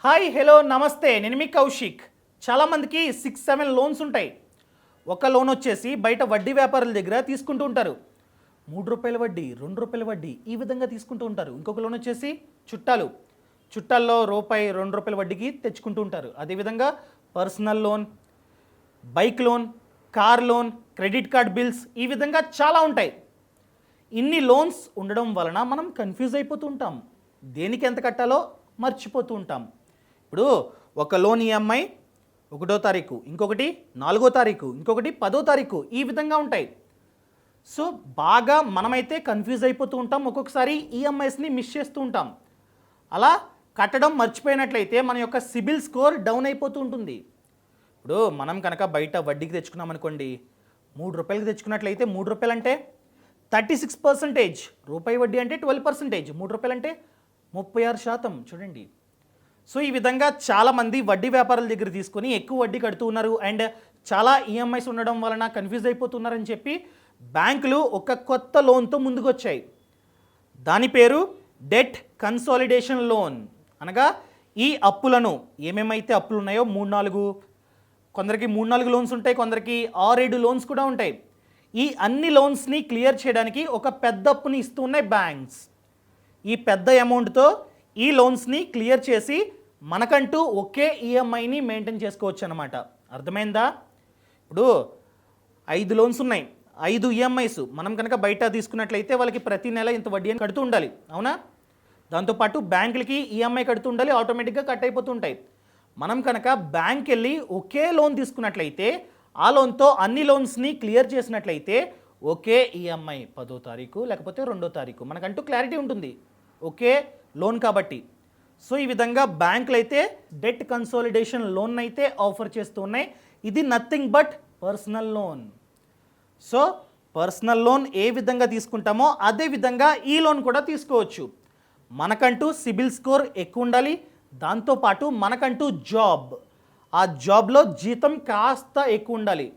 Hi hello నమస్తే, నేను మీ కౌశిక్. చాలామందికి 6-7 లోన్స్ ఉంటాయి. ఒక లోన్ వచ్చేసి బయట వడ్డీ వ్యాపారుల దగ్గర తీసుకుంటూ ఉంటారు. ₹3 వడ్డీ, ₹2 వడ్డీ ఈ విధంగా తీసుకుంటూ ఉంటారు. ఇంకొక లోన్ వచ్చేసి చుట్టాల్లో రూపాయి ₹2 వడ్డీకి తెచ్చుకుంటూ ఉంటారు. అదేవిధంగా personal loan, bike loan, car loan, credit card bills ఈ విధంగా చాలా ఉంటాయి. ఇన్ని లోన్స్ ఉండడం వలన మనం కన్ఫ్యూజ్ అయిపోతూ ఉంటాం. దేనికి ఎంత కట్టాలో మర్చిపోతూ ఉంటాం. ఇప్పుడు ఒక లోన్ ఈఎంఐ 1వ తారీఖు, ఇంకొకటి 4వ తారీఖు, ఇంకొకటి 10వ తారీఖు ఈ విధంగా ఉంటాయి. సో బాగా మనమైతే కన్ఫ్యూజ్ అయిపోతూ ఉంటాం. ఒక్కొక్కసారి ఈఎంఐస్ని మిస్ చేస్తూ ఉంటాం. అలా కట్టడం మర్చిపోయినట్లయితే మన యొక్క సిబిల్ స్కోర్ డౌన్ అయిపోతూ ఉంటుంది. ఇప్పుడు మనం కనుక బయట వడ్డీకి తెచ్చుకున్నాం అనుకోండి, ₹3కి తెచ్చుకున్నట్లయితే ₹3 అంటే 36%, రూపాయి వడ్డీ అంటే 12%, ₹3 అంటే 36%. చూడండి. సో ఈ విధంగా చాలామంది వడ్డీ వ్యాపారుల దగ్గర తీసుకొని ఎక్కువ వడ్డీ కడుతూ ఉన్నారు అండ్ చాలా ఈఎంఐస్ ఉండడం వలన కన్ఫ్యూజ్ అయిపోతున్నారని చెప్పి బ్యాంకులు ఒక కొత్త లోన్తో ముందుకు వచ్చాయి. దాని పేరు డెట్ కన్సాలిడేషన్ లోన్. అనగా ఈ అప్పులను ఏమేమైతే అప్పులు ఉన్నాయో 3-4, కొందరికి 3-4 లోన్స్ ఉంటాయి, కొందరికి 6-7 లోన్స్ కూడా ఉంటాయి. ఈ అన్ని లోన్స్ని క్లియర్ చేయడానికి ఒక పెద్ద అప్పుని ఇస్తూ ఉన్నాయి బ్యాంక్స్. ఈ పెద్ద అమౌంట్తో ఈ లోన్స్ని క్లియర్ చేసి మనకంటూ ఒకే ఈఎంఐని మెయింటైన్ చేసుకోవచ్చు అన్నమాట. అర్థమైందా? ఇప్పుడు 5 లోన్స్ ఉన్నాయి, 5 ఈఎంఐస్ మనం కనుక బయట తీసుకున్నట్లయితే వాళ్ళకి ప్రతి నెల ఇంత వడ్డీ అని కడుతూ ఉండాలి, అవునా? దాంతోపాటు బ్యాంకులకి ఈఎంఐ కడుతూ ఉండాలి, ఆటోమేటిక్గా కట్ అయిపోతూ ఉంటాయి. మనం కనుక బ్యాంక్ వెళ్ళి ఒకే లోన్ తీసుకున్నట్లయితే ఆ లోన్తో అన్ని లోన్స్ని క్లియర్ చేసినట్లయితే ఒకే ఈఎంఐ 10వ తారీఖు లేకపోతే 2వ తారీఖు మనకంటూ క్లారిటీ ఉంటుంది, ఒకే లోన్ కాబట్టి. సో ఈ విధంగా బ్యాంకులు అయితే డెట్ కన్సాలిడేషన్ లోన్ అయితే ఆఫర్ చేస్తూ ఉన్నాయి. ఇది nothing but personal loan. So personal loan ఏ విధంగా తీసుకుంటామో అదే విధంగా ఈ లోన్ కూడా తీసుకోవచ్చు. మనకంటూ సిబిల్ స్కోర్ ఎక్కువ ఉండాలి, దాంతోపాటు మనకంటూ ఆ జాబ్లో జీతం కాస్త ఎక్కువ ఉండాలి.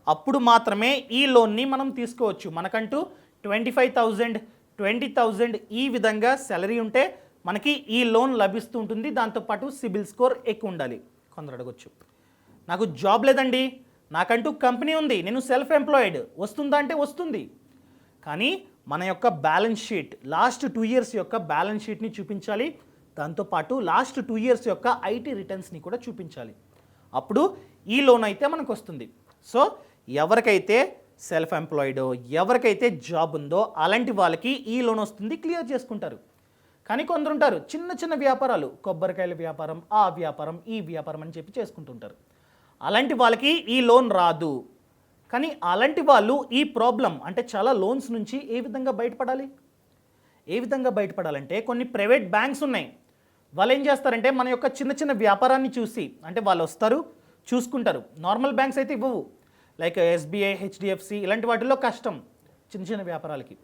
అప్పుడు మాత్రమే ఈ లోన్ని మనం తీసుకోవచ్చు. మనకంటూ 25,000, 20,000 ఈ విధంగా సాలరీ ఉంటే మనకి ఈ లోన్ లభిస్తూ ఉంటుంది. దాంతోపాటు సిబిల్ స్కోర్ ఎక్కువ ఉండాలి. కొందరు అడగొచ్చు, నాకు జాబ్ లేదండి, నాకంటూ కంపెనీ ఉంది, నేను సెల్ఫ్ ఎంప్లాయిడ్, వస్తుందా అంటే వస్తుంది. కానీ మన యొక్క బ్యాలెన్స్ షీట్, లాస్ట్ 2 ఇయర్స్ యొక్క బ్యాలెన్స్ షీట్ని చూపించాలి. దాంతోపాటు లాస్ట్ 2 ఇయర్స్ యొక్క ఐటీ రిటర్న్స్ని కూడా చూపించాలి. అప్పుడు ఈ లోన్ అయితే మనకు వస్తుంది. సో ఎవరికైతే సెల్ఫ్ ఎంప్లాయిడో, ఎవరికైతే జాబ్ ఉందో అలాంటి వాళ్ళకి ఈ లోన్ వస్తుంది, క్లియర్ చేసుకుంటారు. కానీ కొందరు ఉంటారు చిన్న వ్యాపారాలు, కొబ్బరికాయల వ్యాపారం, ఆ వ్యాపారం, ఈ వ్యాపారం అని చెప్పి చేసుకుంటుంటారు. అలాంటి వాళ్ళకి ఈ లోన్ రాదు. కానీ అలాంటి వాళ్ళు ఈ ప్రాబ్లం అంటే చాలా లోన్స్ నుంచి ఏ విధంగా బయటపడాలంటే కొన్ని ప్రైవేట్ బ్యాంక్స్ ఉన్నాయి. వాళ్ళు ఏం చేస్తారంటే మన యొక్క చిన్న వ్యాపారాన్ని చూసి, అంటే వాళ్ళు వస్తారు చూసుకుంటారు. నార్మల్ బ్యాంక్స్ అయితే ఇవ్వవు, లైక్ ఎస్బీఐ, హెచ్డిఎఫ్సి ఇలాంటి వాటిల్లో కష్టం చిన్న వ్యాపారాలకి.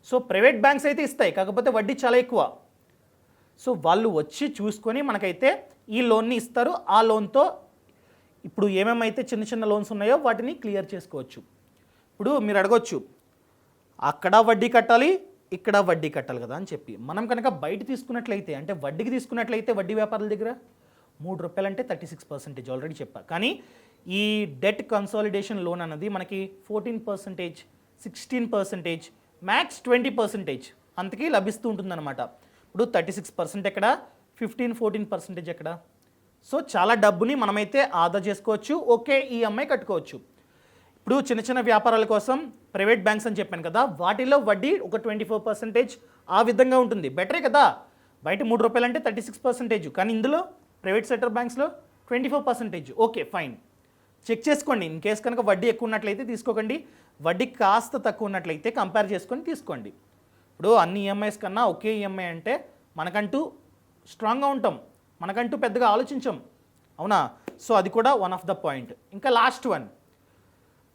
సో ప్రైవేట్ బ్యాంక్స్ అయితే ఇస్తాయి, కాకపోతే వడ్డీ చాలా ఎక్కువ. సో వాళ్ళు వచ్చి చూసుకొని మనకైతే ఈ లోన్ని ఇస్తారు. ఆ లోన్తో ఇప్పుడు ఏమేమైతే చిన్న లోన్స్ ఉన్నాయో వాటిని క్లియర్ చేసుకోవచ్చు. ఇప్పుడు మీరు అడగొచ్చు, అక్కడ వడ్డీ కట్టాలి, ఇక్కడ వడ్డీ కట్టాలి కదా అని చెప్పి. మనం కనుక బయట తీసుకున్నట్లయితే, అంటే వడ్డీకి తీసుకున్నట్లయితే వడ్డీ వ్యాపారుల దగ్గర ₹3 అంటే 36% ఆల్రెడీ చెప్పా. కానీ ఈ డెట్ కన్సాలిడేషన్ లోన్ అన్నది మనకి 14%, 16%, మ్యాక్స్ 20% అంతకీ లభిస్తూ ఉంటుందన్నమాట. ఇప్పుడు 36% ఎక్కడ, 15-14% ఎక్కడ. సో చాలా డబ్బుని మనమైతే ఆదా చేసుకోవచ్చు, ఒకే ఈఎంఐ కట్టుకోవచ్చు. ఇప్పుడు చిన్న వ్యాపారాల కోసం ప్రైవేట్ బ్యాంక్స్ అని చెప్పాను కదా, వాటిలో వడ్డీ ఒక 24% ఆ విధంగా ఉంటుంది. బెటరే కదా. బయట ₹3 అంటే 36%, కానీ ఇందులో ప్రైవేట్ సెక్టర్ బ్యాంక్స్లో 24%. ఓకే ఫైన్, చెక్ చేసుకోండి. ఇన్ కేస్ కనుక వడ్డీ ఎక్కువ ఉన్నట్లయితే తీసుకోకండి, వడ్డీ కాస్త తక్కువ ఉన్నట్లయితే కంపేర్ చేసుకొని తీసుకోండి. ఇప్పుడు అన్ని ఈఎంఐస్ కన్నా ఒకే ఈఎంఐ అంటే మనకంటూ స్ట్రాంగ్గా ఉంటాం, మనకంటూ పెద్దగా ఆలోచించాం, అవునా? సో అది కూడా వన్ ఆఫ్ ద పాయింట్. ఇంకా లాస్ట్ వన్,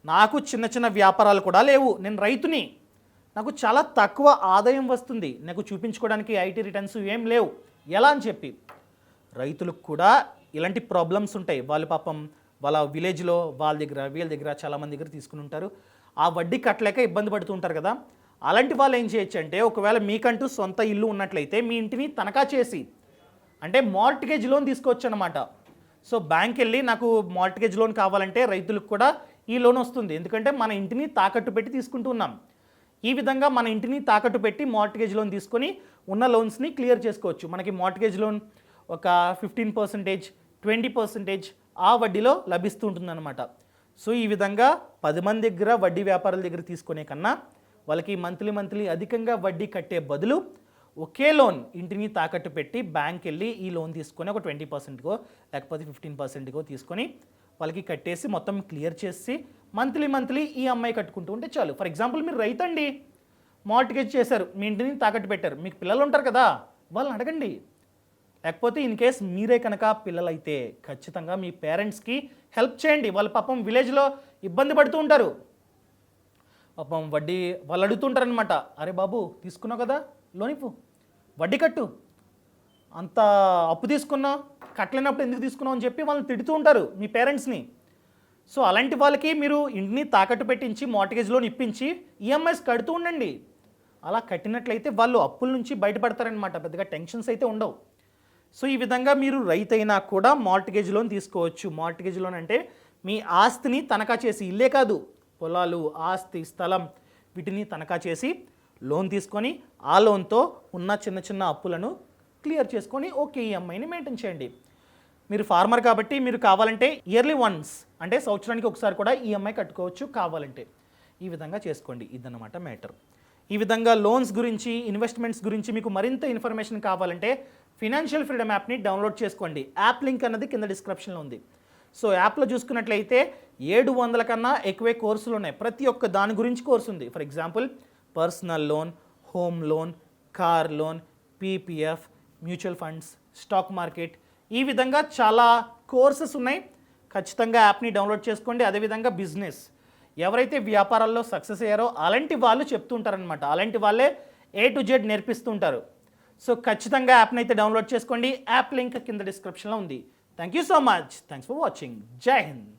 నాకు చిన్న వ్యాపారాలు కూడా లేవు, నేను రైతుని, నాకు చాలా తక్కువ ఆదాయం వస్తుంది, నాకు చూపించుకోవడానికి ఐటీ రిటర్న్స్ ఏం లేవు, ఎలా అని చెప్పి. రైతులకు కూడా ఇలాంటి ప్రాబ్లమ్స్ ఉంటాయి. వాళ్ళు పాపం వాళ్ళ విలేజ్లో వీళ్ళ దగ్గర చాలామంది దగ్గర తీసుకుని ఉంటారు. ఆ వడ్డీ కట్టలేక ఇబ్బంది పడుతూ ఉంటారు కదా. అలాంటి వాళ్ళు ఏం చేయొచ్చు అంటే, ఒకవేళ మీకంటూ సొంత ఇల్లు ఉన్నట్లయితే మీ ఇంటిని తనఖా చేసి అంటే మార్ట్గేజ్ లోన్ తీసుకోవచ్చు అనమాట. సో బ్యాంక్ వెళ్ళి నాకు మార్ట్గేజ్ లోన్ కావాలంటే రైతులకు కూడా ఈ లోన్ వస్తుంది. ఎందుకంటే మన ఇంటిని తాకట్టు పెట్టి తీసుకుంటూ ఉన్నాం. ఈ విధంగా మన ఇంటిని తాకట్టు పెట్టి మార్ట్గేజ్ లోన్ తీసుకొని ఉన్న లోన్స్ని క్లియర్ చేసుకోవచ్చు. మనకి మార్ట్గేజ్ లోన్ ఒక 15%, 20% ఆ వడ్డీలో లభిస్తూ ఉంటుందన్నమాట. సో ఈ విధంగా 10 మంది దగ్గర వడ్డీ వ్యాపారుల దగ్గర తీసుకునే కన్నా వాళ్ళకి మంత్లీ అధికంగా వడ్డీ కట్టే బదులు ఒకే లోన్ ఇంటిని తాకట్టు పెట్టి బ్యాంక్ వెళ్ళి ఈ లోన్ తీసుకొని ఒక 20%కో లేకపోతే 15%కో తీసుకొని వాళ్ళకి కట్టేసి మొత్తం క్లియర్ చేసి మంత్లీ ఈఎంఐ కట్టుకుంటూ ఉంటే చాలు. ఫర్ ఎగ్జాంపుల్ మీరు రైతు అండి, మార్ట్గేజ్ చేశారు, మీ ఇంటిని తాకట్టు పెట్టారు, మీకు పిల్లలు ఉంటారు కదా, వాళ్ళని అడగండి. లేకపోతే ఇన్ కేస్ మీరే కనుక పిల్లలైతే ఖచ్చితంగా మీ పేరెంట్స్కి హెల్ప్ చేయండి. వాళ్ళు పాపం విలేజ్లో ఇబ్బంది పడుతూ ఉంటారు, పాపం వడ్డీ వాళ్ళు అడుగుతుంటారనమాట. అరే బాబు తీసుకున్నావు కదా లోన్ ఇవ్వు, వడ్డీ కట్టు, అంత అప్పు తీసుకున్నావు, కట్టలేనప్పుడు ఎందుకు తీసుకున్నావు అని చెప్పి వాళ్ళని తిడుతూ ఉంటారు మీ పేరెంట్స్ని. సో అలాంటి వాళ్ళకి మీరు ఇంటిని తాకట్టు పెట్టించి మార్ట్గేజ్ లోన్ ఇప్పించి ఈఎంఐస్ కడుతూ ఉండండి. అలా కట్టినట్లయితే వాళ్ళు అప్పుల నుంచి బయటపడతారనమాట, పెద్దగా టెన్షన్స్ అయితే ఉండవు. సో ఈ విధంగా మీరు రైతు అయినా కూడా మార్ట్గేజ్ లోన్ తీసుకోవచ్చు. మార్ట్గేజ్ లోన్ అంటే మీ ఆస్తిని తనఖా చేసి, ఇల్లే కాదు పొలాలు, ఆస్తి, స్థలం వీటిని తనఖా చేసి లోన్ తీసుకొని ఆ లోన్తో ఉన్న చిన్న అప్పులను క్లియర్ చేసుకొని ఓకే ఈఎంఐని మెయింటైన్ చేయండి. మీరు ఫార్మర్ కాబట్టి మీరు కావాలంటే ఇయర్లీ వన్స్ అంటే సంవత్సరానికి ఒకసారి కూడా ఈఎంఐ కట్టుకోవచ్చు కావాలంటే. ఈ విధంగా చేసుకోండి, ఇదన్నమాట మ్యాటర్. ఈ విధంగా లోన్స్ గురించి, ఇన్వెస్ట్మెంట్స్ గురించి మీకు మరింత ఇన్ఫర్మేషన్ కావాలంటే ఫినాన్షియల్ ఫ్రీడమ్ యాప్ని డౌన్లోడ్ చేసుకోండి. యాప్ లింక్ అన్నది కింద డిస్క్రిప్షన్లో ఉంది. సో యాప్లో చూసుకున్నట్లయితే 700 కన్నా ఎక్కువే కోర్సులు ఉన్నాయి. ప్రతి ఒక్క దాని గురించి కోర్సు ఉంది. For example personal loan, home loan, car loan, PPF, mutual funds, stock market, ఈ విధంగా చాలా కోర్సెస్ ఉన్నాయి. ఖచ్చితంగా యాప్ని డౌన్లోడ్ చేసుకోండి. అదేవిధంగా బిజినెస్, ఎవరైతే వ్యాపారాల్లో సక్సెస్ అయ్యారో అలాంటి వాళ్ళు చెప్తూ ఉంటారనమాట, అలాంటి వాళ్ళే A to Z నేర్పిస్తూ ఉంటారు. సో ఖచ్చితంగా యాప్ని అయితే డౌన్లోడ్ చేసుకోండి. యాప్ లింక్ కింద డిస్క్రిప్షన్లో ఉంది. Thank you so much. Thanks for watching. జై హింద్.